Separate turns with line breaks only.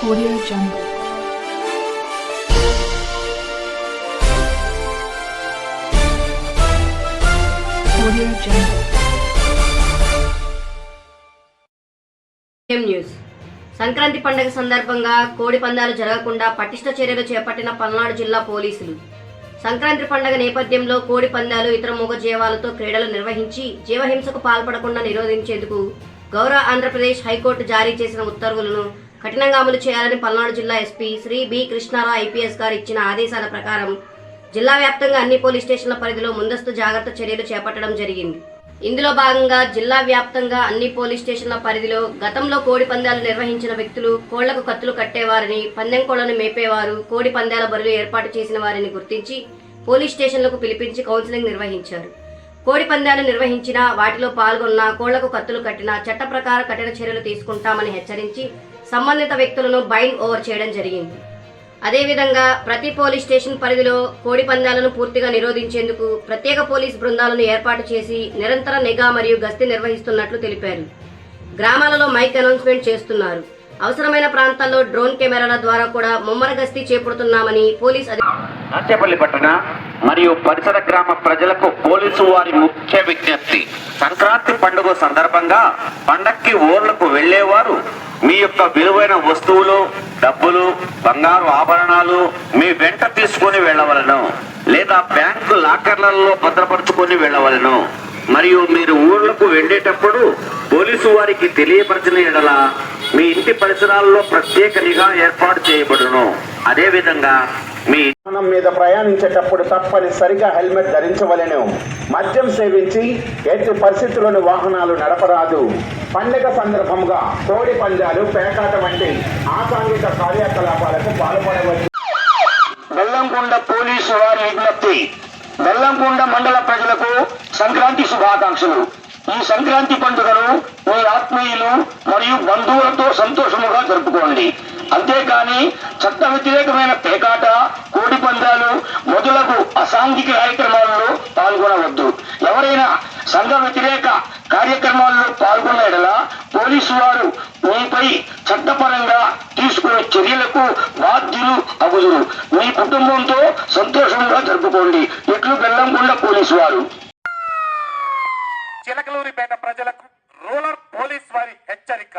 Audio Jungle. Audio Jungle.
News Sankranti పండుగ సందర్భంగా కోడి పందాలు జరగకుండా పటిష్ట చర్యలు చేపట్టిన పల్నాడు జిల్లా పోలీసులు. సంక్రాంతి పండుగ నేపథ్యంలో కోడి పందాలు ఇతర మూగ జీవాలతో క్రీడలు నిర్వహించి జీవహింసకు పాల్పడకుండా నిరోధించేందుకు గౌరవ ఆంధ్రప్రదేశ్ హైకోర్టు జారీ చేసిన ఉత్తర్వులను కఠినంగా అమలు చేయాలని పల్నాడు జిల్లా SP Shri B Krishnarao IPS గారు ఇచ్చిన ఆదేశాల ప్రకారం జిల్లా వ్యాప్తంగా అన్ని పోలీస్ స్టేషన్ల పరిధిలో ముందస్తు జాగ్రత్త చర్యలు చేపట్టడం జరిగింది. ఇందులో భాగంగా జిల్లా వ్యాప్తంగా అన్ని పోలీస్ స్టేషన్ల పరిధిలో గతంలో కోడి పందాలు నిర్వహించిన వ్యక్తులు, కోళ్లకు కత్తులు కట్టేవారిని, పందెం కోళ్లను మేపేవారు, కోడి పందాల బరులు ఏర్పాటు చేసిన వారిని గుర్తించి పోలీస్ స్టేషన్లకు పిలిపించి కౌన్సిలింగ్ నిర్వహించారు. కోడి పందాలు నిర్వహించినా, వాటిలో పాల్గొన్న, కోళ్లకు కత్తులు కట్టినా చట్ట ప్రకారం కఠిన చర్యలు తీసుకుంటామని హెచ్చరించి సంబంధిత వ్యక్తులను బైండ్ ఓవర్ చేయడం జరిగింది. అదేవిధంగా ప్రతి పోలీస్ స్టేషన్ పరిధిలో కోడి పందాలను పూర్తిగా నిరోధించేందుకు ప్రత్యేక పోలీస్ బృందాలను ఏర్పాటు చేసి నిరంతర నిఘా మరియు గస్తీ నిర్వహిస్తున్నట్లు తెలిపారు. గ్రామాలలో మైక్ అనౌన్స్మెంట్ చేస్తున్నారు. అవసరమైన ప్రాంతాల్లో డ్రోన్ కెమెరాల ద్వారా కూడా ముమ్మర గస్తీ చేపడుతున్నామని పోలీస్
నాట్యపల్లి పట్టణ మరియు పరిసర గ్రామ ప్రజలకు పోలీసు వారి ముఖ్య విజ్ఞప్తి: సంక్రాంతి పండుగ సందర్భంగా పండక్కి ఊర్లకు వెళ్లేవారు మీ యొక్క విలువైన వస్తువులు, డబ్బులు, బంగారు ఆభరణాలు మీ వెంట తీసుకుని వెళ్ళవలను లేదా బ్యాంకు లాకర్లలో భద్రపరుచుకొని వెళ్ళవలను. మరియు మీరు ఊర్లకు వెళ్లేటప్పుడు పోలీసు వారికి తెలియపరిచిన ఎడల మీ ఇంటి పరిసరాల్లో ప్రత్యేక నిఘా ఏర్పాటు చేయబడును. అదేవిధంగా మీ
వాహనం మీద ప్రయాణించేటప్పుడు తప్పనిసరిగా హెల్మెట్ ధరించవలెను. మద్యం సేవించి ఎట్టి పరిస్థితుల్లోని వాహనాలు నడపరాదు. పండుగ సందర్భంగా కోడి పందాలు, పేకాట వంటి ఆసాంఘిక కార్యకలాపాలకు పాల్పడవచ్చు.
బెల్లంకొండ పోలీసు వారి విజ్ఞప్తి: బెల్లంకొండ మండల ప్రజలకు సంక్రాంతి శుభాకాంక్షలు. ఈ సంక్రాంతి పండుగను మీ ఆత్మీయులు మరియు బంధువులతో సంతోషముగా జరుపుకోండి. అంతేకాని చట్ట వ్యతిరేకమైన పేకాట, కోడి పందాలు మొదలగు అసాంఘిక కార్యక్రమాల్లో పాల్గొనవద్దు. ఎవరైనా సంఘ వ్యతిరేక కార్యక్రమాల్లో పాల్గొన్న ఎడల పోలీసు వారు మీపై చట్టపరంగా తీసుకునే చర్యలకు బాధ్యులు అగుదురు. మీ కుటుంబంతో సంతోషంగా జరుపుకోండి. ఇట్లు బెల్లంకొండ పోలీసు వారు.
చిలకలూరిపేట ప్రజలకు రూరల్ పోలీస్ వారి హెచ్చరిక: